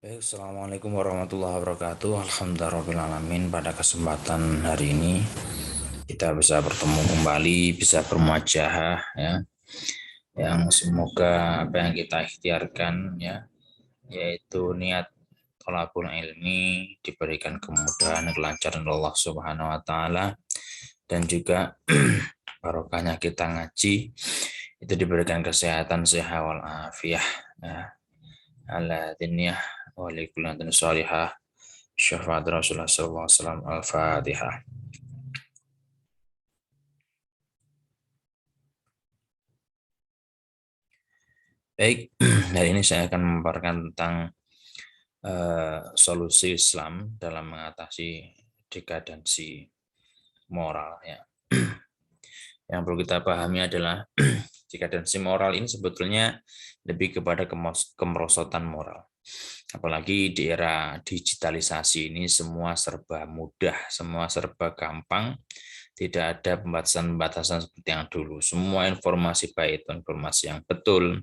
Baik, Assalamualaikum warahmatullahi wabarakatuh. Alhamdulillahirrahmanirrahim. Pada kesempatan hari ini kita bisa bertemu kembali, bisa bermuajahah ya. Yang semoga apa yang kita ikhtiarkan ya, yaitu niat thalabul ilmi diberikan kemudahan, kelancaran Allah Subhanahu wa taala, dan juga barokahnya kita ngaji itu diberikan kesehatan, sehat wal afiah ya. Ala diniyah wa likulli salihah. Syafaat Rasulullah SAW. Al-Fatihah. Baik, hari ini saya akan memaparkan tentang solusi Islam dalam mengatasi dekadensi moral. Ya. Yang perlu kita pahami adalah dekadensi moral ini sebetulnya lebih kepada kemerosotan moral. Apalagi di era digitalisasi ini semua serba mudah, semua serba gampang, tidak ada pembatasan-pembatasan seperti yang dulu. Semua informasi baik itu informasi yang betul,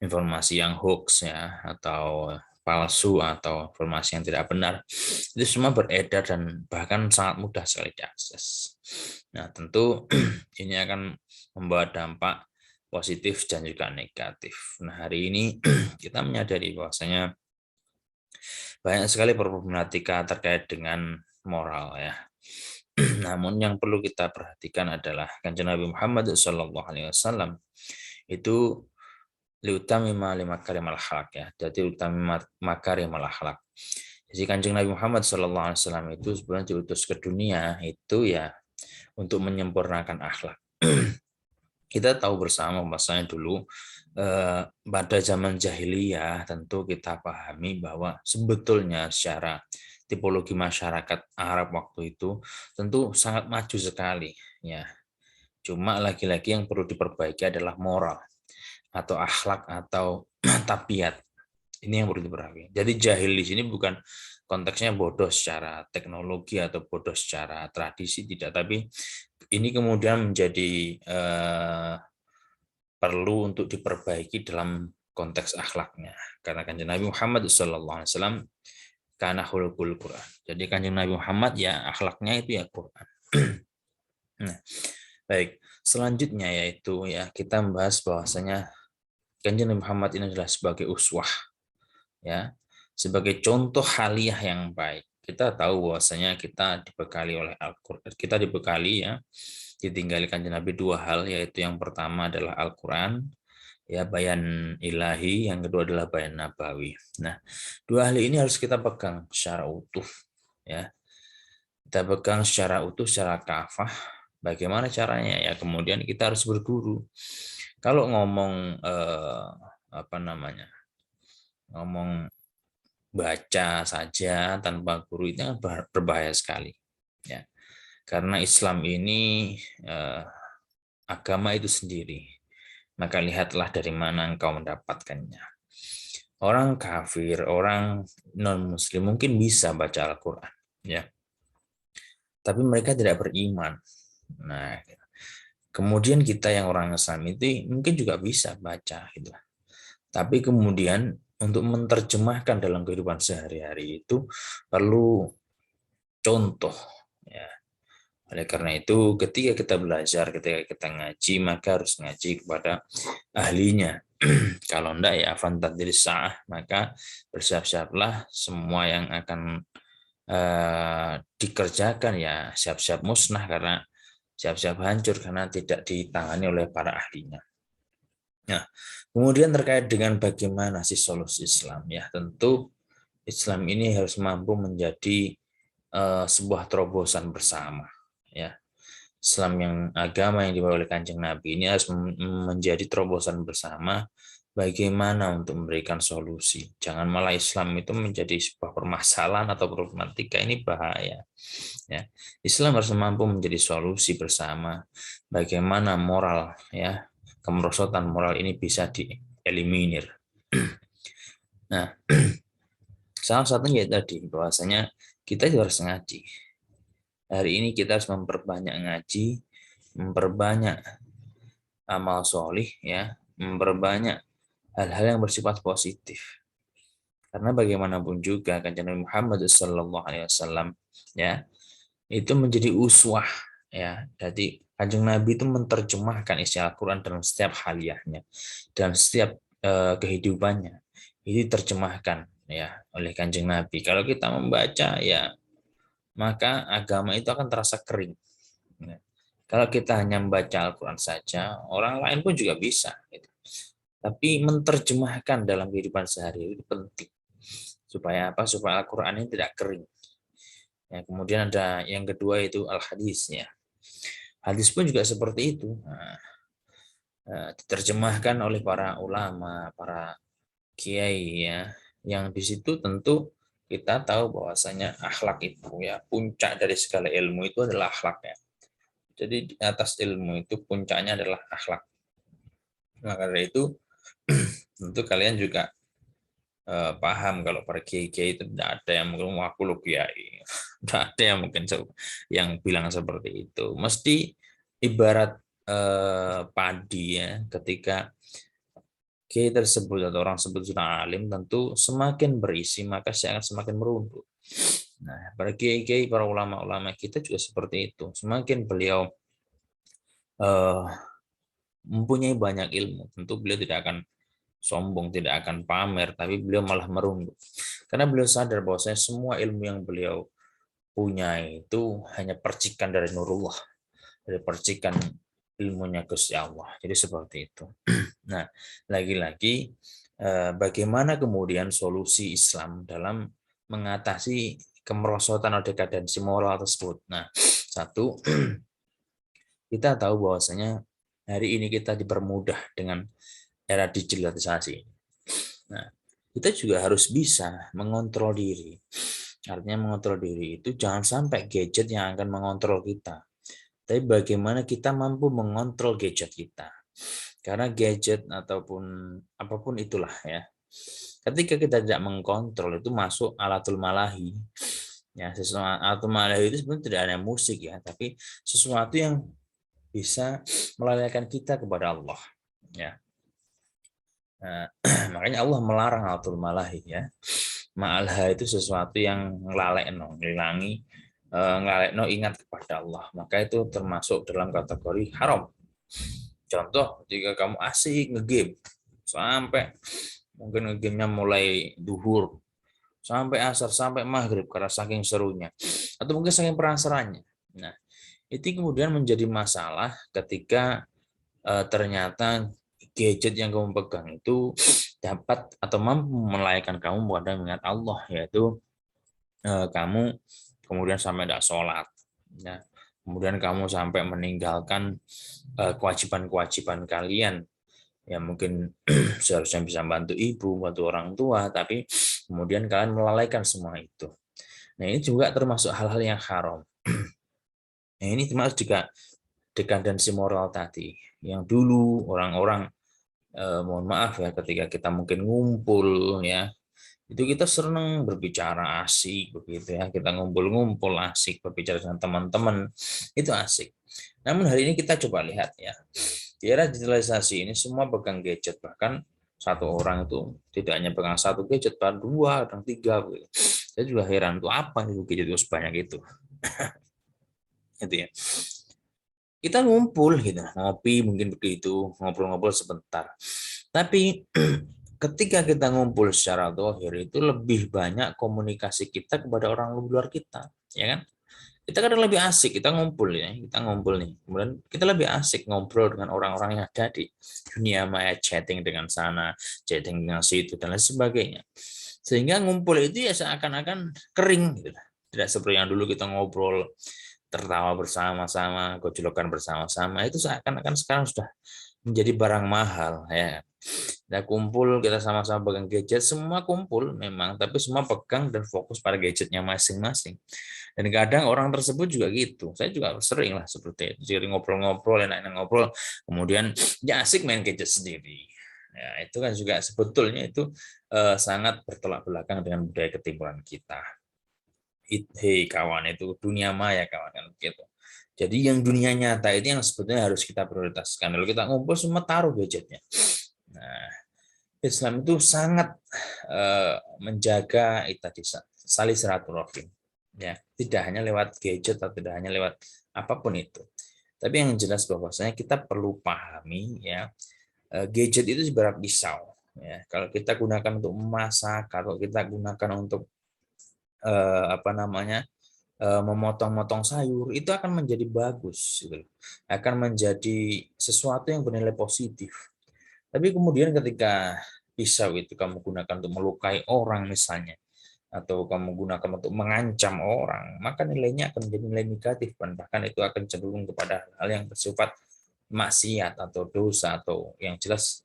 informasi yang hoax ya, atau palsu, atau informasi yang tidak benar, itu semua beredar dan bahkan sangat mudah sekali diakses. Nah, tentu ini akan membawa dampak positif dan juga negatif. Nah, hari ini kita menyadari bahwasanya banyak sekali problematika terkait dengan moral ya. Namun yang perlu kita perhatikan adalah Kanjeng Nabi Muhammad SAW itu liutami lima karimal akhlak ya. Jadi utami makarimal akhlak. Jadi Kanjeng Nabi Muhammad SAW itu sebenarnya diutus ke dunia itu ya untuk menyempurnakan akhlak. Kita tahu bersama bahwasanya dulu pada zaman jahiliyah tentu kita pahami bahwa sebetulnya secara tipologi masyarakat Arab waktu itu tentu sangat maju sekali ya. Cuma lagi-lagi yang perlu diperbaiki adalah moral atau akhlak atau tabiat. Ini yang perlu diperhatikan. Jadi jahil di sini bukan konteksnya bodoh secara teknologi atau bodoh secara tradisi, tidak. Tapi ini kemudian menjadi perlu untuk diperbaiki dalam konteks akhlaknya. Karena Kanjeng Nabi Muhammad SAW karena hulukul Quran. Jadi Kanjeng Nabi Muhammad ya akhlaknya itu ya Quran. Nah, baik. Selanjutnya yaitu ya kita membahas bahwasanya Kanjeng Nabi Muhammad ini adalah sebagai uswah ya, sebagai contoh haliah yang baik. Kita tahu bahwasanya kita dibekali oleh Al-Qur'an, kita dibekali ya, ditinggali Kanjeng Nabi dua hal, yaitu yang pertama adalah Al-Qur'an ya, bayan ilahi, yang kedua adalah bayan nabawi. Nah, dua hal ini harus kita pegang secara utuh ya. Kita pegang secara utuh, secara kafah. Bagaimana caranya ya? Kemudian kita harus berguru. Kalau ngomong apa namanya? Ngomong baca saja tanpa guru itu berbahaya sekali ya, karena Islam ini agama itu sendiri, maka lihatlah dari mana engkau mendapatkannya. Orang kafir, orang non muslim mungkin bisa baca Al-Quran ya, tapi mereka tidak beriman. Nah, kemudian kita yang orang Islam itu mungkin juga bisa baca gitu, tapi kemudian untuk menerjemahkan dalam kehidupan sehari-hari itu perlu contoh ya. Oleh karena itu ketika kita belajar, ketika kita ngaji, maka harus ngaji kepada ahlinya. Kalau enggak ya fantadil sa'ah, maka bersiap-siaplah semua yang akan dikerjakan ya siap-siap musnah, karena siap-siap hancur karena tidak ditangani oleh para ahlinya. Nah, kemudian terkait dengan bagaimana sih solusi Islam ya, tentu Islam ini harus mampu menjadi sebuah terobosan bersama ya. Islam yang agama yang dibawa oleh Kanjeng Nabi ini harus menjadi terobosan bersama bagaimana untuk memberikan solusi. Jangan malah Islam itu menjadi sebuah permasalahan atau problematika, ini bahaya ya. Islam harus mampu menjadi solusi bersama bagaimana moral ya, kemerosotan moral ini bisa dieliminir. Nah, salah satunya tadi bahwasanya kita juga harus ngaji. Hari ini kita harus memperbanyak ngaji, memperbanyak amal solih ya, memperbanyak hal-hal yang bersifat positif. Karena bagaimanapun juga Kanjeng Nabi Muhammad SAW ya itu menjadi uswah ya. Jadi Kanjeng Nabi itu menerjemahkan isi Al-Qur'an dalam setiap haliahnya, dalam setiap kehidupannya. Itu diterjemahkan ya oleh Kanjeng Nabi. Kalau kita membaca ya maka agama itu akan terasa kering. Ya. Kalau kita hanya membaca Al-Quran saja, orang lain pun juga bisa. Gitu. Tapi menerjemahkan dalam kehidupan sehari itu penting. Supaya apa? Supaya Al-Quran ini tidak kering. Ya, kemudian ada yang kedua itu Al-Hadis. Ya. Hadis pun juga seperti itu. Nah, diterjemahkan oleh para ulama, para kiai ya. Yang di situ tentu kita tahu bahwasanya akhlak itu ya puncak dari segala ilmu itu adalah akhlak ya. Jadi di atas ilmu itu puncaknya adalah akhlak. Maka dari itu tentu kalian juga paham kalau para kiai-kiai itu tidak ada yang mungkin aku lo kiai, tidak ada yang mungkin yang bilang seperti itu. Mesti ibarat padi ya, ketika kiai tersebut atau orang tersebut sudah alim, tentu semakin berisi maka saya akan semakin merunduk. Nah, para kiai-kiai, para ulama-ulama kita juga seperti itu. Semakin beliau eh, mempunyai banyak ilmu, tentu beliau tidak akan sombong, tidak akan pamer, tapi beliau malah merunduk. Karena beliau sadar bahwasanya semua ilmu yang beliau punya itu hanya percikan dari nurullah, dari percikan ilmunya Gusti Allah. Jadi seperti itu. Nah, lagi-lagi bagaimana kemudian solusi Islam dalam mengatasi kemerosotan atau dekadensi moral tersebut. Nah, satu, kita tahu bahwasanya hari ini kita dipermudah dengan era digitalisasi. Nah, kita juga harus bisa mengontrol diri. Artinya mengontrol diri itu jangan sampai gadget yang akan mengontrol kita. Tapi bagaimana kita mampu mengontrol gadget kita. Karena gadget ataupun apapun itulah ya. Ketika kita tidak mengkontrol itu masuk alatul malahi. Ya, sesuatu alatul malahi itu sebenarnya tidak ada musik ya, tapi sesuatu yang bisa melalaikan kita kepada Allah. Ya. Nah, makanya Allah melarang alatul malahi ya. Ma'alha itu sesuatu yang ngelalekno, ngilangi, ngelalekno ingat kepada Allah. Maka itu termasuk dalam kategori haram. Contoh, jika kamu asik ngegame sampai mungkin ngegamenya mulai duhur sampai asar sampai maghrib karena saking serunya atau mungkin saking penasarannya. Nah, itu kemudian menjadi masalah ketika ternyata gadget yang kamu pegang itu dapat atau mampu melayakkan kamu pada mengingat Allah, yaitu kamu kemudian sampai tidak sholat, ya. Kemudian kamu sampai meninggalkan kewajiban-kewajiban kalian, ya mungkin seharusnya bisa bantu ibu, bantu orang tua, tapi kemudian kalian melalaikan semua itu. Nah, ini juga termasuk hal-hal yang haram. Nah, ini termasuk juga dekadensi moral tadi, yang dulu orang-orang mohon maaf ya ketika kita mungkin ngumpul ya itu kita senang berbicara asik begitu ya, kita ngumpul-ngumpul asik berbicara dengan teman-teman itu asik. Namun hari ini kita coba lihat ya, di era digitalisasi ini semua pegang gadget, bahkan satu orang itu tidak hanya pegang satu gadget, bahkan dua dan tiga begitu. Saya juga heran tuh apa itu gadget itu sebanyak itu gitu ya. Kita ngumpul gitu, ngopi mungkin begitu, ngobrol-ngobrol sebentar. Tapi ketika kita ngumpul secara dohir itu lebih banyak komunikasi kita kepada orang luar kita, ya kan? Kita kadang lebih asik, kita ngumpul ya, kita ngumpul nih. Kemudian kita lebih asik ngobrol dengan orang-orang yang ada di dunia maya, chatting dengan sana, chatting dengan situ dan lain sebagainya. Sehingga ngumpul itu ya seakan-akan kering gitu. Tidak seperti yang dulu kita ngobrol tertawa bersama-sama, gojlokan bersama-sama, itu seakan-akan sekarang sudah menjadi barang mahal ya. Kita kumpul, kita sama-sama pegang gadget, semua kumpul memang, tapi semua pegang dan fokus pada gadgetnya masing-masing. Dan kadang orang tersebut juga gitu. Saya juga sering lah seperti itu. Jadi ngobrol-ngobrol, enak-enak ngobrol, kemudian ya asik main gadget sendiri. Ya, itu kan juga sebetulnya itu sangat bertolak belakang dengan budaya ketimpunan kita. Hei kawan, itu dunia maya kawan kan gitu. Jadi yang dunia nyata itu yang sebetulnya harus kita prioritaskan. Kalau kita ngumpul semua taruh gadgetnya. Nah, Islam itu sangat menjaga itu tadi salih silaturahim, ya, tidak hanya lewat gadget atau tidak hanya lewat apapun itu. Tapi yang jelas bahwasanya kita perlu pahami, ya, gadget itu seberapa pisau, ya. Kalau kita gunakan untuk memasak, kalau kita gunakan untuk apa namanya, memotong-motong sayur, itu akan menjadi bagus, gitu. Akan menjadi sesuatu yang bernilai positif. Tapi kemudian ketika pisau itu kamu gunakan untuk melukai orang misalnya, atau kamu gunakan untuk mengancam orang, maka nilainya akan menjadi nilai negatif, dan bahkan itu akan cenderung kepada hal yang bersifat maksiat atau dosa, atau yang jelas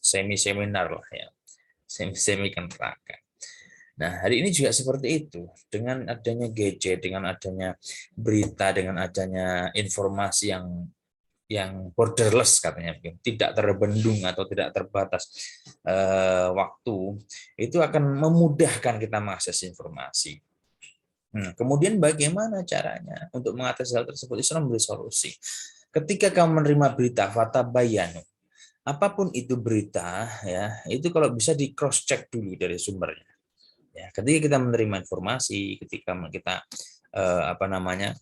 semi-seminar lah, ya, semi-semi neraka. Nah, hari ini juga seperti itu. Dengan adanya gadget, dengan adanya berita, dengan adanya informasi yang borderless katanya, tidak terbendung atau tidak terbatas waktu, itu akan memudahkan kita mengakses informasi. Kemudian bagaimana caranya untuk mengatasi hal tersebut? Islam memberi solusi. Ketika kamu menerima berita, fatabayanu, apapun itu berita, ya, itu kalau bisa di cross check dulu dari sumbernya. Ya, ketika kita menerima informasi, ketika kita apa namanya,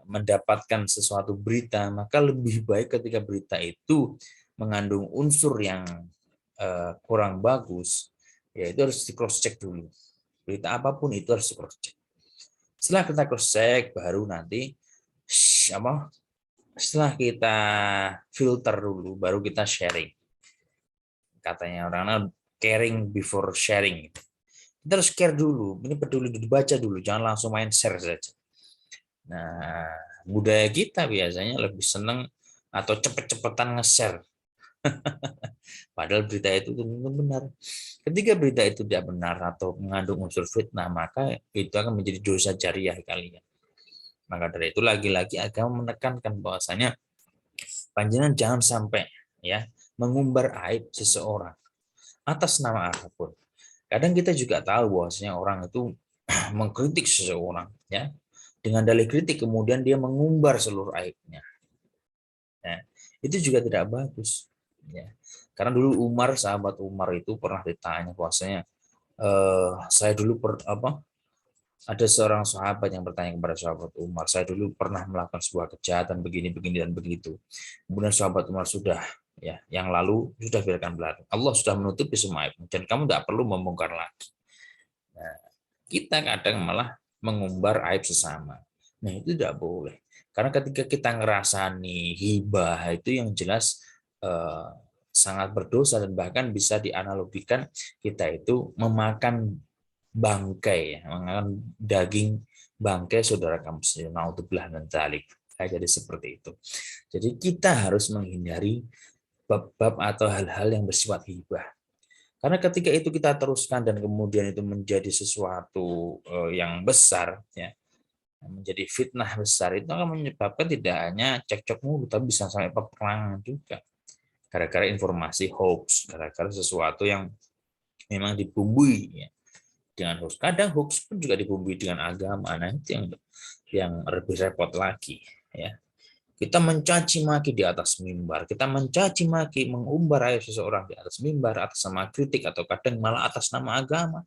mendapatkan sesuatu berita, maka lebih baik ketika berita itu mengandung unsur yang kurang bagus, ya itu harus di cross check dulu. Berita apapun itu harus di cross check. Setelah kita cross check, baru nanti setelah kita filter dulu, baru kita sharing. Katanya orang caring before sharing. Kita harus care dulu, ini peduli dibaca dulu, jangan langsung main share saja. Nah, budaya kita biasanya lebih senang atau cepet-cepetan nge-share. Padahal berita itu tentu benar. Ketika berita itu tidak benar atau mengandung unsur fitnah, maka itu akan menjadi dosa jariah kalian. Maka dari itu lagi-lagi agama menekankan bahwasanya panjenengan jangan sampai, ya, mengumbar aib seseorang atas nama apapun. Kadang kita juga tahu bahwasanya orang itu mengkritik seseorang, ya, dengan dalih kritik kemudian dia mengumbar seluruh aibnya. Ya, itu juga tidak bagus, ya. Karena dulu sahabat Umar itu pernah ditanya bahwasanya saya dulu ada seorang sahabat yang bertanya kepada sahabat Umar, saya dulu pernah melakukan sebuah kejahatan begini begini dan begitu. Kemudian sahabat Umar sudah, ya, yang lalu sudah biarkan berlalu. Allah sudah menutupi semua aib dan kamu tidak perlu membongkar lagi. Nah, kita kadang malah mengumbar aib sesama. Nah, itu tidak boleh. Karena ketika kita ngerasani hibah, itu yang jelas sangat berdosa dan bahkan bisa dianalogikan kita itu memakan bangkai, ya, memakan daging bangkai saudara kamu sendiri. Naudzubillah min dzalik. Jadi seperti itu. Jadi kita harus menghindari bab-bab atau hal-hal yang bersifat hibah. Karena ketika itu kita teruskan dan kemudian itu menjadi sesuatu yang besar, ya, menjadi fitnah besar, itu akan menyebabkan tidak hanya cekcok mulut, tapi bisa sampai peperangan juga. Gara-gara informasi hoax, gara-gara sesuatu yang memang dibumbui, ya, dengan hoax. Kadang hoax pun juga dibumbui dengan agama. Nah, itu yang lebih repot lagi, ya. Kita mencaci maki di atas mimbar, kita mencaci maki, mengumbar aib seseorang di atas mimbar atas nama kritik atau kadang malah atas nama agama.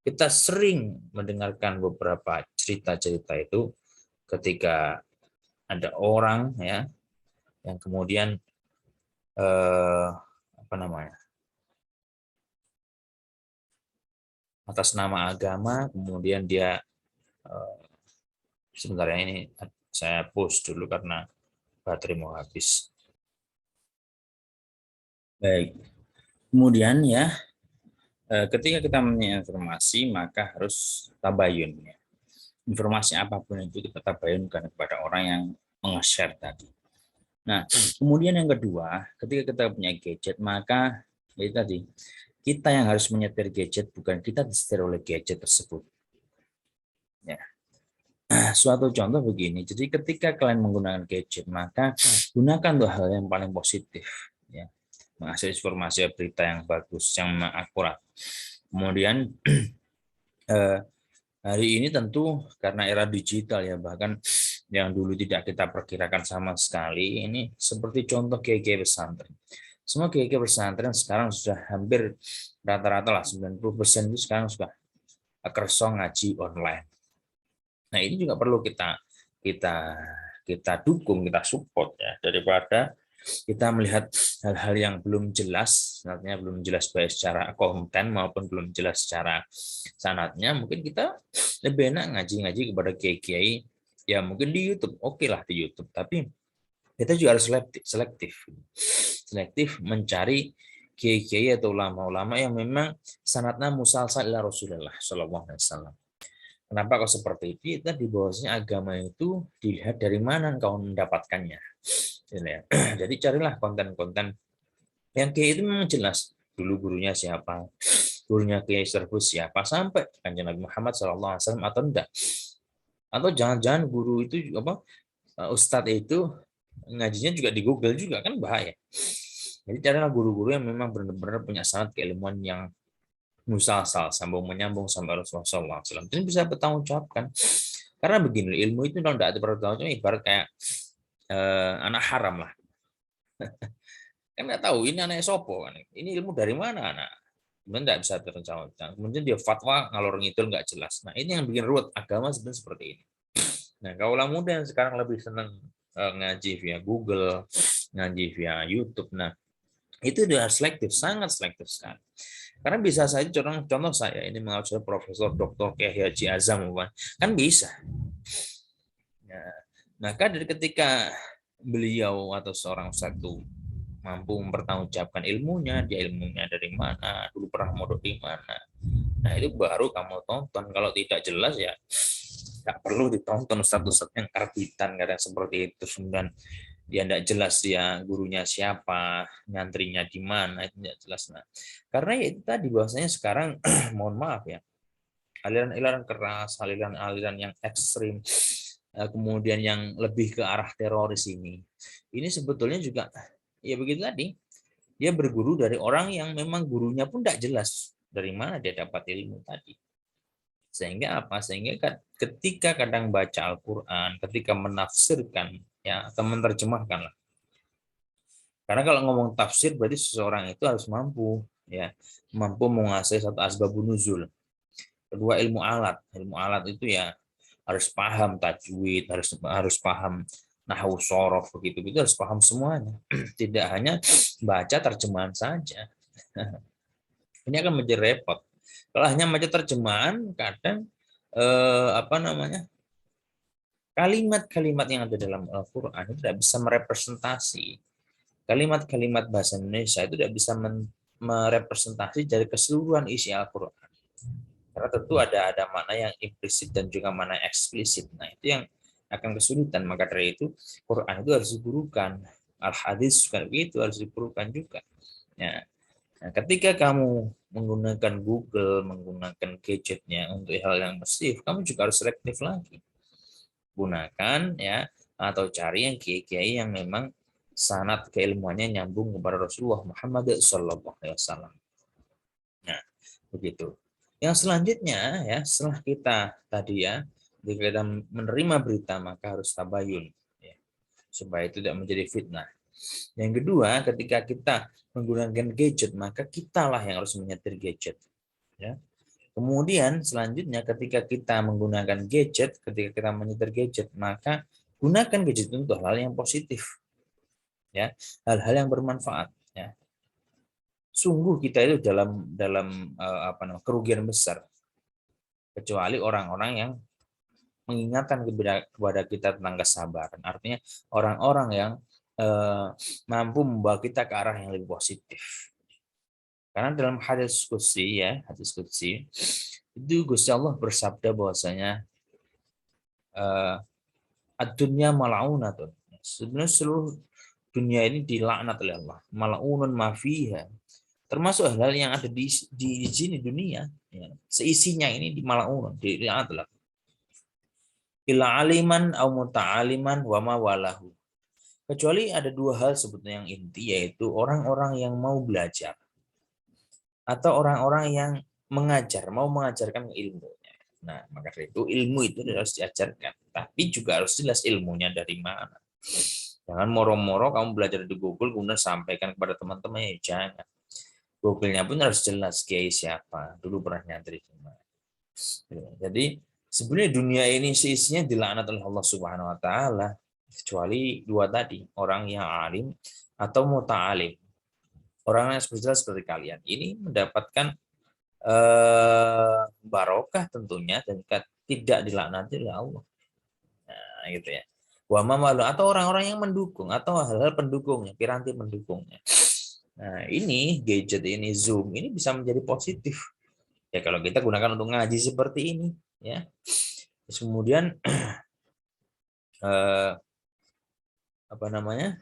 Kita sering mendengarkan beberapa cerita-cerita itu ketika ada orang, ya, yang kemudian apa namanya, atas nama agama kemudian dia sebentar ya, ini saya post dulu karena baterai mau habis. Baik. Kemudian, ya, ketika kita punya informasi maka harus tabayun, ya. Informasi apapun itu kita tabayunkan kepada orang yang meng-share tadi. Nah, kemudian yang kedua, ketika kita punya gadget maka itu tadi kita yang harus menyetir gadget, bukan kita disetir oleh gadget tersebut. Ya. Suatu contoh begini, jadi ketika kalian menggunakan gadget maka gunakan tuh hal yang paling positif, ya, mengakses informasi berita yang bagus, yang akurat. Kemudian hari ini tentu karena era digital, ya, bahkan yang dulu tidak kita perkirakan sama sekali, ini seperti contoh kiai pesantren. Semua kiai pesantren sekarang sudah hampir rata-rata lah 90% itu sekarang sudah kerso ngaji online. Nah, ini juga perlu kita kita dukung, kita support ya, daripada kita melihat hal-hal yang belum jelas, artinya belum jelas baik secara konten maupun belum jelas secara sanatnya, mungkin kita lebih enak ngaji-ngaji kepada kiai-kiai ya mungkin di YouTube, oke lah di YouTube, tapi kita juga harus selektif mencari kiai-kiai atau ulama-ulama yang memang sanatnya musalsal ila Rasulullah Shallallahu Alaihi Wasallam. Kenapa kok seperti itu? Tadi bahwasanya agama itu dilihat dari mana engkau mendapatkannya. Jadi carilah konten-konten yang kiai itu memang jelas. Dulu gurunya siapa, gurunya kiai tersebut siapa, sampai kanjeng Nabi Muhammad SAW atau enggak. Atau jangan-jangan guru itu apa ustadz itu ngajinya juga di Google juga, kan bahaya. Jadi carilah guru-guru yang memang benar-benar punya sanad keilmuan yang musalsal, sambung menyambung sampai Rasulullah SAW. Ini bisa bertanggung jawabkan. Karena begini, ilmu itu kalau tidak ada bertanggung jawab, ibarat kayak anak haram lah. Kan nggak tahu ini anak sopo kan. Ini ilmu dari mana anak? Kemudian tidak bisa bertanggung jawab. Kemudian dia fatwa ngalor ngidul nggak jelas. Nah, ini yang bikin ruwet agama sebenarnya seperti ini. Nah, kaulah muda yang sekarang lebih senang ngaji via Google, ngaji via YouTube. Nah, itu sudah selektif, sangat selektif sekali. Karena bisa saja contoh saya ini mengajar Profesor Dr. Kiai Haji Azam kan bisa. Nah, maka dari ketika beliau atau seorang satu mampu mempertanggungjawabkan ilmunya, dia ilmunya dari mana, dulu pernah mondok di mana. Nah, itu baru kamu tonton. Kalau tidak jelas ya nggak perlu ditonton ustadz yang karbitan kadang seperti itu. Kemudian dia tidak jelas dia gurunya siapa, ngantrinya di mana, itu tidak jelas. Nah, karena ya itu tadi bahwasanya sekarang mohon maaf ya, aliran-aliran keras, aliran-aliran yang ekstrim, kemudian yang lebih ke arah teroris ini sebetulnya juga ya begitu tadi, dia berguru dari orang yang memang gurunya pun tidak jelas dari mana dia dapat ilmu tadi. Sehingga apa? Sehingga ketika kadang baca Al-Quran, ketika menafsirkan ya atau menerjemahkan lah. Karena kalau ngomong tafsir berarti seseorang itu harus mampu menguasai satu asbabun nuzul. Kedua ilmu alat. Ilmu alat itu ya harus paham tajwid, harus paham nahwu shorof begitu, itu harus paham semuanya. Tidak hanya baca terjemahan saja. Ini akan menjadi repot. Kalau hanya baca terjemahan, kadang kalimat-kalimat yang ada dalam Al-Quran itu tidak bisa merepresentasi. Kalimat-kalimat bahasa Indonesia itu tidak bisa merepresentasi dari keseluruhan isi Al-Quran. Karena tentu ada makna yang implisit dan juga makna eksplisit. Nah, itu yang akan kesulitan. Maka dari itu, Quran itu harus digurukan. Al-Hadis juga begitu, harus digurukan juga. Ya. Nah, ketika kamu menggunakan Google, menggunakan gadgetnya untuk hal yang masif, kamu juga harus selektif lagi. Gunakan ya atau cari yang kiai-kiai yang memang sanad keilmuannya nyambung kepada Rasulullah Muhammad SAW. Nah, begitu. Yang selanjutnya ya setelah kita tadi ya jika kita menerima berita maka harus tabayun ya, supaya tidak menjadi fitnah. Yang kedua, ketika kita menggunakan gadget maka kitalah yang harus menyetir gadget. Ya. Kemudian selanjutnya ketika kita menggunakan gadget, ketika kita menyetir gadget, maka gunakan gadget untuk hal yang positif, ya, hal-hal yang bermanfaat. Ya. Sungguh kita itu dalam kerugian besar, kecuali orang-orang yang mengingatkan kepada kita tentang kesabaran. Artinya orang-orang yang mampu membawa kita ke arah yang lebih positif. Karena dalam hadis qudsi itu Gusti Allah bersabda bahwasanya ad-dunya mal'unatun. Sebenarnya seluruh dunia ini dilaknat oleh Allah. Mal'unun ma fiha. Termasuk hal-hal yang ada di sini dunia, ya. Seisinya ini di mal'unun, dilaknat oleh Allah. Illa aliman au muta'aliman wa ma walahu. Kecuali ada dua hal sebetulnya yang inti, yaitu orang-orang yang mau belajar atau orang-orang yang mau mengajarkan ilmunya. Nah, maka dari itu ilmu itu harus diajarkan, tapi juga harus jelas ilmunya dari mana. Jangan moro-moro kamu belajar di Google kemudian sampaikan kepada teman-teman, ya jangan. Google-nya pun harus jelas kiai siapa, dulu pernah nyantri di mana. Jadi sebenarnya dunia ini isinya dilaknat oleh Allah Subhanahu wa taala, kecuali dua tadi, orang yang alim atau muta'alim. Orang yang seperti kalian ini mendapatkan barokah tentunya dan tidak dilaknati oleh Allah. Nah, gitu ya. Wa malu atau orang-orang yang mendukung atau hal-hal pendukungnya, piranti pendukungnya. Nah, ini gadget ini Zoom ini bisa menjadi positif. Ya kalau kita gunakan untuk ngaji seperti ini, ya. Terus kemudian apa namanya?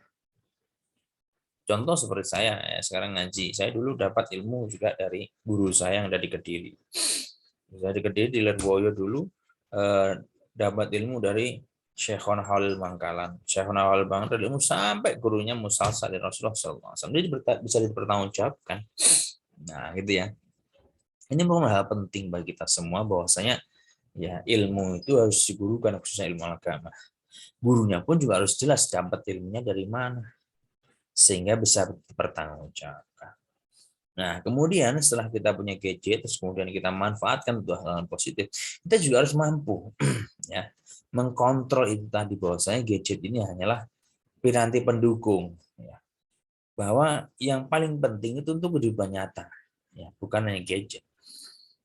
Contoh seperti saya ya, sekarang ngaji. Saya dulu dapat ilmu juga dari guru saya yang ada di Kediri. Saya di Kediri di Lerboyo dulu dapat ilmu dari Syekhona Halil Bangkalan. Syekhona Halil Bangkalan ilmu sampai gurunya Musalsal dari Rasulullah SAW. Jadi bisa dipertanggungjawabkan. Nah, gitu ya. Ini merupakan hal penting bagi kita semua bahwasanya ya ilmu itu harus digurukan, khususnya ilmu agama. Gurunya pun juga harus jelas dapat ilmunya dari mana sehingga bisa dipertanggungjawabkan. Nah, kemudian setelah kita punya gadget, terus kemudian kita manfaatkan untuk hal-hal positif, kita juga harus mampu ya mengkontrol itu tadi bahwasanya gadget ini hanyalah piranti pendukung ya. Bahwa yang paling penting itu untuk kehidupan nyata ya, bukan hanya gadget.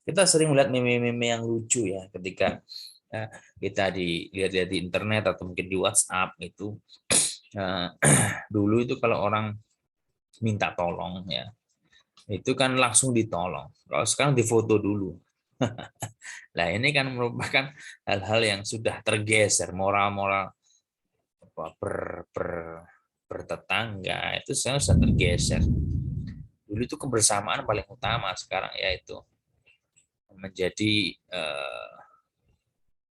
Kita sering melihat meme-meme yang lucu ya ketika kita dilihat di internet atau mungkin di WhatsApp itu dulu itu kalau orang minta tolong ya itu kan langsung ditolong. Kalau sekarang difoto dulu. Nah ini kan merupakan hal-hal yang sudah tergeser moral-moral bertetangga itu sekarang sudah tergeser. Dulu itu kebersamaan paling utama, sekarang yaitu menjadi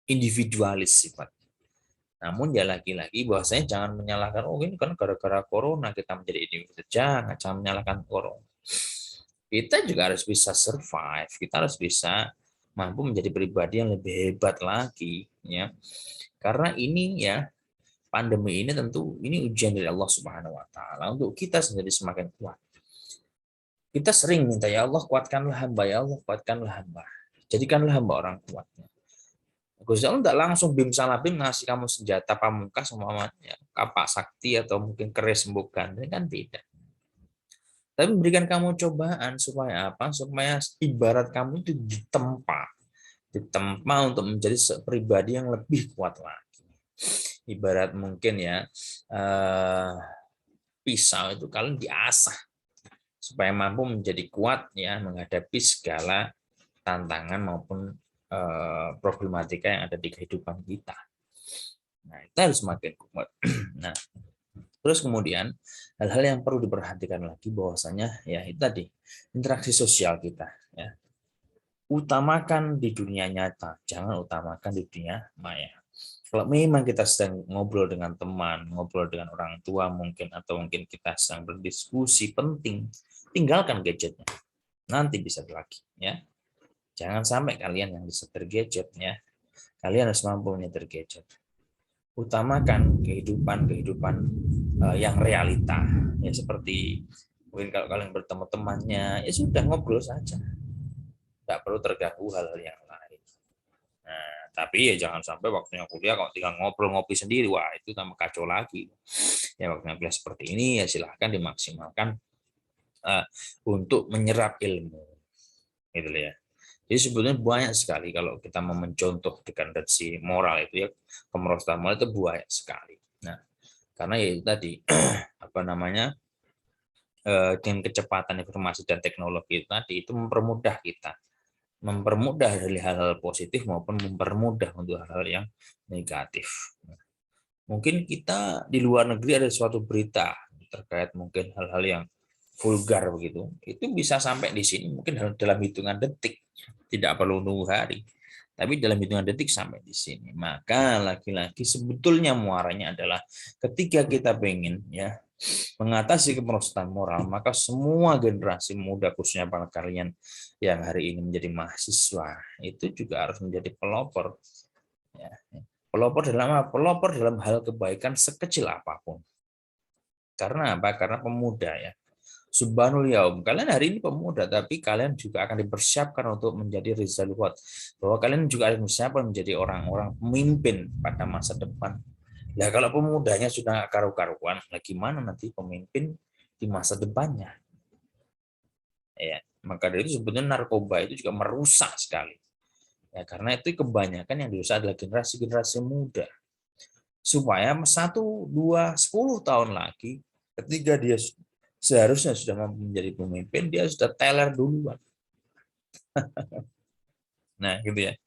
individualis sifat. Namun ya lagi-lagi bahwasanya jangan menyalahkan ini kan gara-gara corona kita menjadi individu. Jangan menyalahkan corona. Kita juga harus bisa survive, kita harus bisa mampu menjadi pribadi yang lebih hebat lagi ya. Karena ini ya pandemi ini tentu ini ujian dari Allah Subhanahu wa taala untuk kita sendiri semakin kuat. Kita sering minta ya Allah kuatkanlah hamba, ya Allah kuatkanlah hamba. Jadikanlah hamba orang kuat. Gusti Allah tidak langsung bim salabim ngasih kamu senjata pamungkas semuanya, kapak sakti atau mungkin keris sembuhkan, ini kan tidak. Tapi memberikan kamu cobaan supaya apa? Supaya ibarat kamu itu ditempa untuk menjadi pribadi yang lebih kuat lagi. Ibarat mungkin ya pisau itu kalian diasah supaya mampu menjadi kuat ya menghadapi segala tantangan maupun problematika yang ada di kehidupan kita. Nah, kita harus semakin kuat. Nah, terus kemudian hal-hal yang perlu diperhatikan lagi bahwasanya ya itu tadi interaksi sosial kita ya. Utamakan di dunia nyata, jangan utamakan di dunia maya. Kalau memang kita sedang ngobrol dengan teman, ngobrol dengan orang tua mungkin atau mungkin kita sedang berdiskusi penting, tinggalkan gadgetnya. Nanti bisa lagi ya. Jangan sampai kalian yang disetir gadget ya. Kalian harus mampu menyetir gadget. Utamakan kehidupan yang realita ya, seperti mungkin kalau kalian bertemu temannya ya sudah ngobrol saja, nggak perlu terganggu hal-hal yang lain. Nah, tapi ya jangan sampai waktunya kuliah kalau tinggal ngobrol ngopi sendiri, wah itu tambah kacau lagi ya. Waktunya kuliah seperti ini ya silahkan dimaksimalkan untuk menyerap ilmu gitu ya. Jadi sebetulnya banyak sekali kalau kita mau mencontoh dekandensi moral itu ya, kemerosotan moral itu banyak sekali. Nah, karena ya itu tadi apa namanya dengan kecepatan informasi dan teknologi itu tadi itu mempermudah kita, mempermudah dari hal-hal positif maupun mempermudah untuk hal-hal yang negatif. Mungkin kita di luar negeri ada suatu berita terkait mungkin hal-hal yang vulgar begitu, itu bisa sampai di sini mungkin dalam hitungan detik, tidak perlu nunggu hari, tapi dalam hitungan detik sampai di sini. Maka lagi-lagi sebetulnya muaranya adalah ketika kita pengen ya mengatasi kemerosotan moral, maka semua generasi muda khususnya para kalian yang hari ini menjadi mahasiswa itu juga harus menjadi pelopor ya. Pelopor dalam apa? Pelopor dalam hal kebaikan sekecil apapun. Karena apa? Karena pemuda ya. Subhanul Yaum. Kalian hari ini pemuda, tapi kalian juga akan dipersiapkan untuk menjadi Rizal Wat. Bahwa kalian juga akan dipersiapkan menjadi orang-orang pemimpin pada masa depan. Nah, kalau pemudanya sudah karu-karuan, nah gimana nanti pemimpin di masa depannya? Ya, maka dari itu sebetulnya narkoba itu juga merusak sekali. Ya, karena itu kebanyakan yang dirusak adalah generasi-generasi muda. Supaya 1, 2, 10 tahun lagi, ketika dia seharusnya sudah mampu menjadi pemimpin, dia sudah teler duluan. Nah, gitu ya.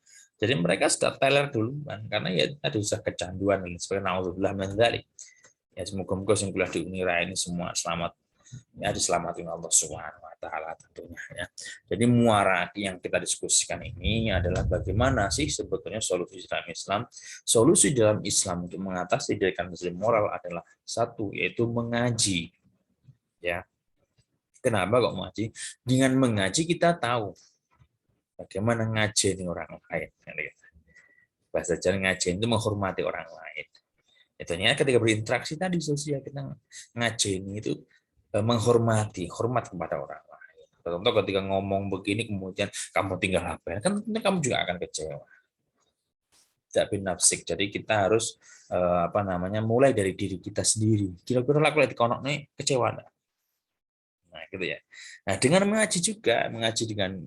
Jadi mereka sudah teler duluan karena ya tadi sudah kecanduan dan sebagainya. Nauzubillah min dzalik. Ya semoga-moga yang kuliah di Unira ini semua selamat, ya diselamatin Allah Subhanahu wa taala tentunya ya. Jadi muara yang kita diskusikan ini adalah bagaimana sih sebetulnya solusi dalam Islam. Solusi dalam Islam untuk mengatasi delikatasi moral adalah satu, yaitu mengaji. Ya. Kenapa kok mengaji? Dengan mengaji kita tahu bagaimana ngajeni orang lain. Bahasa Jawa ngajeni itu menghormati orang lain. Itunya ketika berinteraksi tadi sosial kita ngajeni itu menghormati, hormat kepada orang lain. Contoh ketika ngomong begini kemudian kamu tinggal apa? Kan tentunya kamu juga akan kecewa. Tidak binafsik. Jadi kita harus mulai dari diri kita sendiri. Kira-kira laku di konok nih kecewa enggak? Nah, gitu ya. Nah, dengan mengaji juga, mengaji dengan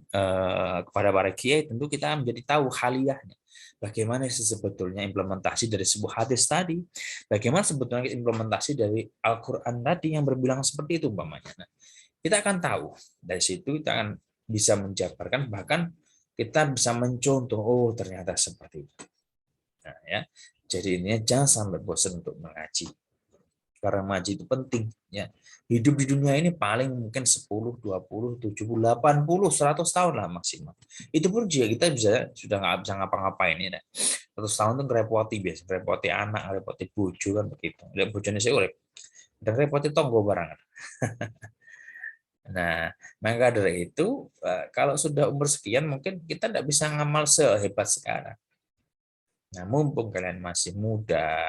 kepada para kiai tentu kita menjadi tahu haliyahnya. Bagaimana sebetulnya implementasi dari sebuah hadis tadi? Bagaimana sebetulnya implementasi dari Al-Qur'an tadi yang berbilang seperti itu umpamanya. Nah, kita akan tahu. Dari situ kita akan bisa menjabarkan, bahkan kita bisa mencontoh, oh ternyata seperti itu. Nah, ya. Jadi ini jangan sampai bosan untuk mengaji. Karena mengaji itu penting ya. Hidup di dunia ini paling mungkin 10, 20, 70, 80, 100 tahun lah maksimal. Itu pun juga kita sudah nggak bisa ngapa-ngapain ya. 100 tahun itu ngerepoti biasa, ngerepoti anak, ngerepoti bojo kan begitu. Lihat bojone sih urip. Dan repoti tonggo barangan. Nah, maka dari itu kalau sudah umur sekian mungkin kita tidak bisa ngamal sehebat sekarang. Nah, mumpung kalian masih muda,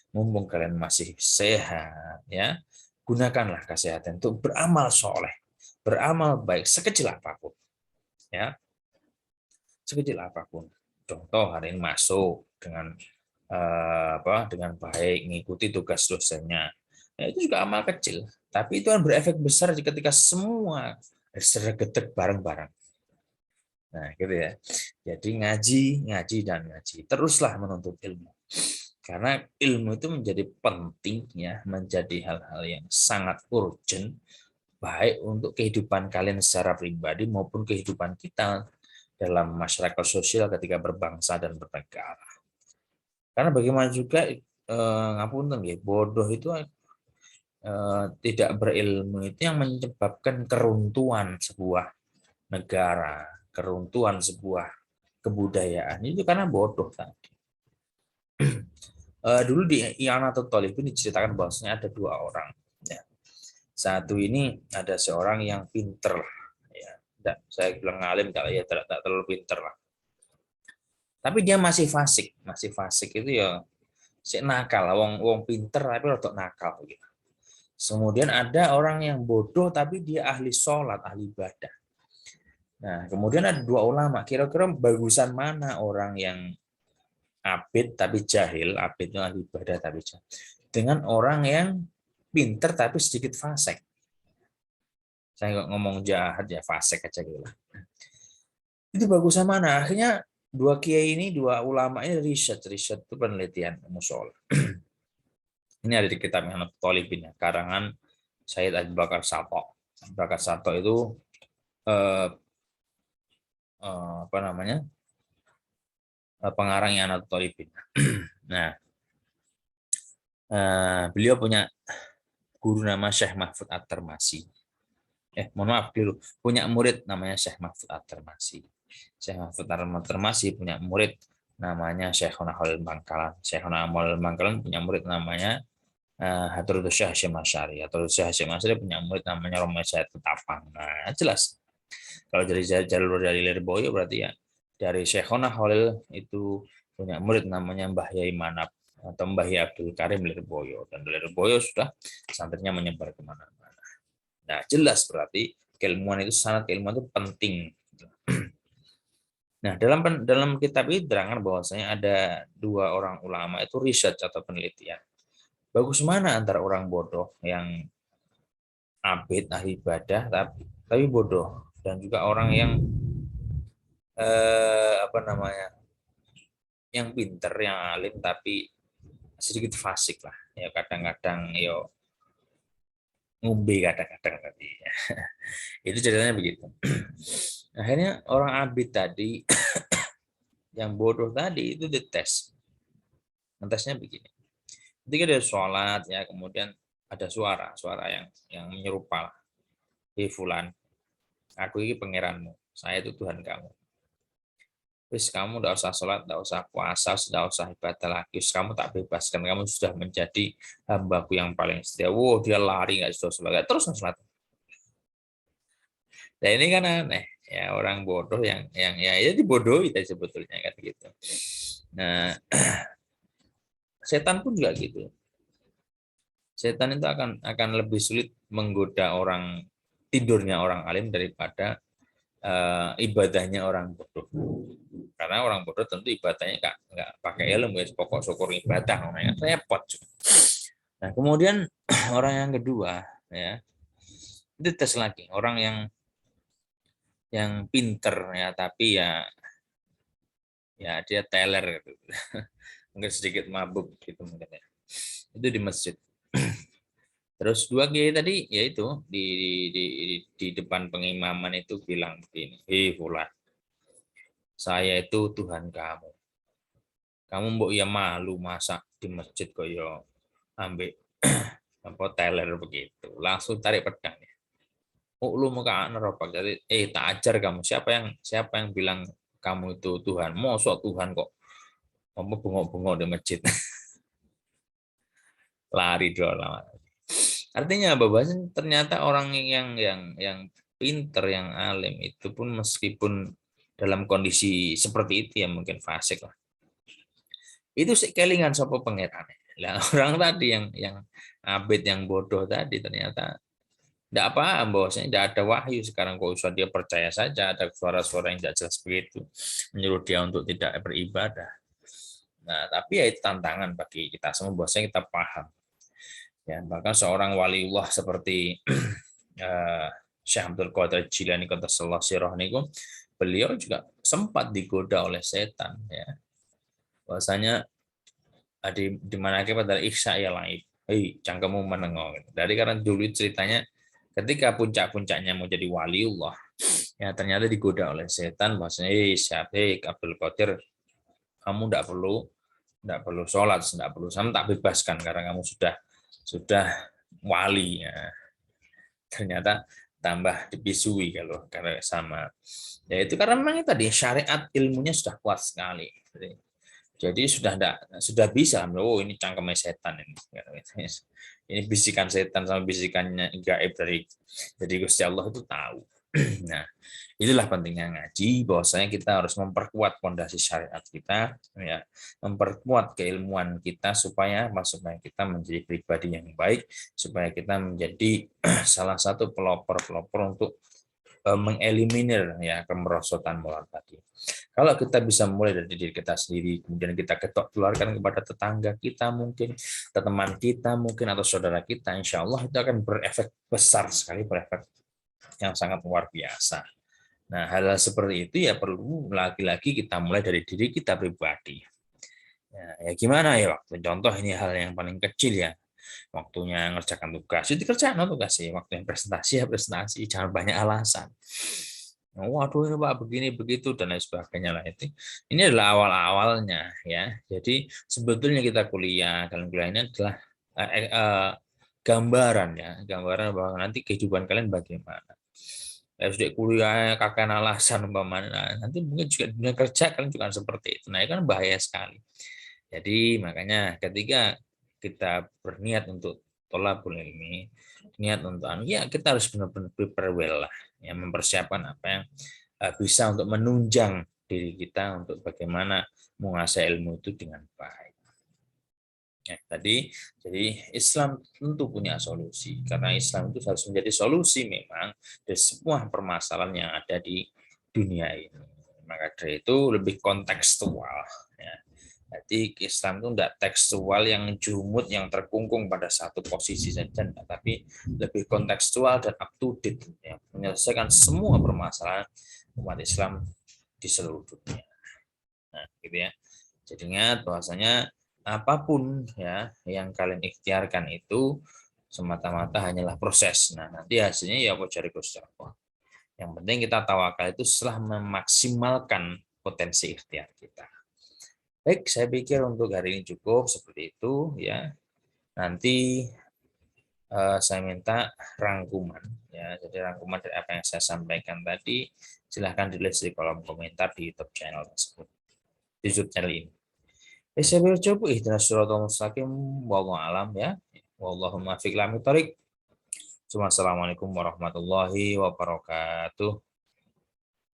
mumpung kalian masih sehat, ya, gunakanlah kesehatan untuk beramal soleh, beramal baik sekecil apapun, ya, sekecil apapun. Contoh hari ini masuk dengan dengan baik, mengikuti tugas dosennya, ya, itu juga amal kecil, tapi itu kan berefek besar ketika semua sergetek bareng-bareng. Nah, gitu ya. Jadi ngaji, ngaji dan ngaji. Teruslah menuntut ilmu. Karena ilmu itu menjadi penting ya, menjadi hal-hal yang sangat urgent baik untuk kehidupan kalian secara pribadi maupun kehidupan kita dalam masyarakat sosial ketika berbangsa dan bernegara. Karena bagaimana juga ngapunten ya, bodoh itu tidak berilmu itu yang menyebabkan keruntuhan sebuah negara, keruntuhan sebuah kebudayaan itu karena bodoh tadi. Dulu di I'anatul Thalibin diceritakan bahwasanya ada dua orang. Ya. Satu ini ada seorang yang pinter, ya. Saya bilang ngalim kalau ya tidak terlalu pinter lah. Tapi dia masih fasik itu ya si nakal, wong pinter tapi rotok nakal gitu. Kemudian ada orang yang bodoh tapi dia ahli sholat, ahli ibadah. Nah, kemudian ada dua ulama. Kira-kira bagusan mana orang yang abid tapi jahil, abid itu ahli ibadah tapi jahil, dengan orang yang pinter tapi sedikit fasik. Saya nggak ngomong jahat ya, fasik aja gitu. Itu bagusan mana? Akhirnya dua kiai ini, dua ulama ini riset itu penelitian musola. Ini ada di kitab I'anatul Thalibin ya, karangan Sayyid Abu Bakar Sato. Abu Bakar Sato itu pengarang I'anatul Thalibin. Nah, beliau punya guru nama Syekh Mahfud At-Tirmasi. Mohon maaf dulu, punya murid namanya Syekh Mahfud At-Tirmasi. Syekh Mahfud At-Tirmasi punya murid namanya Syekhona Khalil Bangkalan. Syekhona Khalil Bangkalan punya murid namanya Hadrotus Syekh Hasyim Asy'ari. Hadrotus Syekh Hasyim Asy'ari punya murid namanya Romawi Said Ketapang. Nah, jelas. Kalau dari jalur dari Lirboyo berarti ya dari Syekhona Khalil itu punya murid namanya Mbah Yai Manap atau Mbah Yai Abdul Karim Lirboyo, dan Lirboyo sudah santrinya menyebar kemana-mana. Nah, jelas berarti keilmuan itu sangat, keilmuan itu penting. Nah, dalam kitab ini terangkan bahwasanya ada dua orang ulama itu riset atau penelitian. Bagus mana antara orang bodoh yang abid ahli ibadah tapi bodoh, dan juga orang yang apa namanya, yang pinter, yang alim tapi sedikit fasik lah. Ya kadang-kadang yo ngumbe kadang-kadang tadi. Itu ceritanya begitu. Akhirnya orang abid tadi yang bodoh tadi itu dites. Ngetesnya begini. Ketika dia sholat ya, kemudian ada suara yang menyerupa, hei fulan, aku ini pangeranmu, saya itu Tuhan kamu. Wis kamu tidak usah sholat, tidak usah puasa, tidak usah ibadah lagi. Kamu tak bebaskan, kamu sudah menjadi hambaku yang paling setia. Wow, dia lari nggak sudah sholat, terus sholat. Nah ini kan aneh ya, orang bodoh yang ya dibodohi sebetulnya kan gitu. Nah setan pun juga gitu. Setan itu akan lebih sulit menggoda orang tidurnya orang alim daripada ibadahnya orang bodoh. Karena orang bodoh tentu ibadahnya nggak pakai ilmu, ya pokok syukur ibadah, namanya repot. Nah kemudian orang yang kedua ya, itu tes lagi orang yang pinter ya, tapi ya dia teler gitu. Mungkin sedikit mabuk gitu mungkin ya. Itu di masjid. Terus dua kiai tadi yaitu di depan pengimaman itu bilang begini, hei fulan, saya itu Tuhan kamu. Kamu mbok ya malu masa di masjid kok yo ambek apa teler begitu. Langsung tarik pedang ya. Oh lu muka nerobak, jadi tak ajar kamu, siapa yang bilang kamu itu Tuhan? Mosok Tuhan kok kamu bengok-bengok di masjid. Lari doang. Artinya apa? Bahasanya ternyata orang yang pinter, yang alim itu pun meskipun dalam kondisi seperti itu ya mungkin fasik lah. Itu kelingan sapa pangerane. Lah orang tadi yang abid, yang bodoh tadi ternyata tidak paham bahwasanya tidak ada wahyu. Sekarang kok usah dia percaya saja ada suara-suara yang tidak jelas begitu menyuruh dia untuk tidak beribadah. Nah, tapi ya itu tantangan bagi kita semua bahwasanya kita paham. Ya, bahkan seorang waliullah seperti Syekh Abdul Qadir Jilani qaddasallahu sirah niku, beliau juga sempat digoda oleh setan ya. Bahwasanya di mana kita pada ihsa ya laib. Hei, cangkemmu menengok. Dari karena dulu ceritanya ketika puncak-puncaknya mau jadi waliullah, ya ternyata digoda oleh setan bahwasanya Syekh Abdul Qadir, kamu tidak perlu sholat, tidak perlu sama, tak bebaskan karena kamu sudah wali ya. Ternyata tambah dipisui kalau sama. Ya itu karena memang tadi syariat ilmunya sudah kuat sekali. Jadi sudah bisa, oh ini cangkemnya setan ini. Ini bisikan setan sama bisikannya gaib dari Gusti Allah itu tahu. Nah, itulah pentingnya ngaji, bahwasanya kita harus memperkuat fondasi syariat kita, ya, memperkuat keilmuan kita supaya kita menjadi pribadi yang baik, supaya kita menjadi salah satu pelopor-pelopor untuk mengeliminir ya kemerosotan moral tadi. Kalau kita bisa mulai dari diri kita sendiri, kemudian kita keluarkan kepada tetangga kita mungkin, teman kita mungkin, atau saudara kita, insya Allah itu akan berefek besar sekali, berefek yang sangat luar biasa. Nah, hal seperti itu ya perlu lagi-lagi kita mulai dari diri kita pribadi. Ya gimana ya waktu contoh ini hal yang paling kecil ya. Waktunya ngerjakan tugas, itu kerjaan tugas sih. Waktu yang presentasi ya presentasi, jangan banyak alasan. Waduh ini Pak begini begitu dan lain sebagainya lah itu. Ini adalah awal-awalnya ya. Jadi sebetulnya kita kalian kuliah ini adalah gambaran ya, gambaran bahwa nanti kehidupan kalian bagaimana. Sudah kuliah kakak alasan umpamanya, nanti mungkin juga dunia kerja kalian juga seperti itu. Nah, itu kan bahaya sekali. Jadi makanya ketika kita berniat untuk thalabul ilmi, niat untuk ya kita harus benar-benar prepare well lah, ya mempersiapkan apa yang bisa untuk menunjang diri kita untuk bagaimana menguasai ilmu itu dengan baik. Ya, jadi Islam tentu punya solusi, karena Islam itu harus menjadi solusi memang dari semua permasalahan yang ada di dunia ini. Maka dari itu lebih kontekstual. Ya. Jadi Islam itu tidak tekstual yang jumut, yang terkungkung pada satu posisi saja, tapi lebih kontekstual dan up to date, ya, menyelesaikan semua permasalahan umat Islam di seluruh dunia. Nah, gitu ya. Jadi ingat bahwasanya apapun ya yang kalian ikhtiarkan itu semata-mata hanyalah proses. Nah, nanti hasilnya ya mau cari Gusti Allah. Yang penting kita tawakal itu setelah memaksimalkan potensi ikhtiar kita. Baik, saya pikir untuk hari ini cukup seperti itu ya. Nanti saya minta rangkuman ya. Jadi rangkuman dari apa yang saya sampaikan tadi silahkan ditulis di kolom komentar di YouTube channel tersebut. Di YouTube channel ini. Saya bercoba ihdinas siratal mustaqim wallahu alam ya. Wallahumma fiq lam thoriq. Assalamualaikum warahmatullahi wabarakatuh.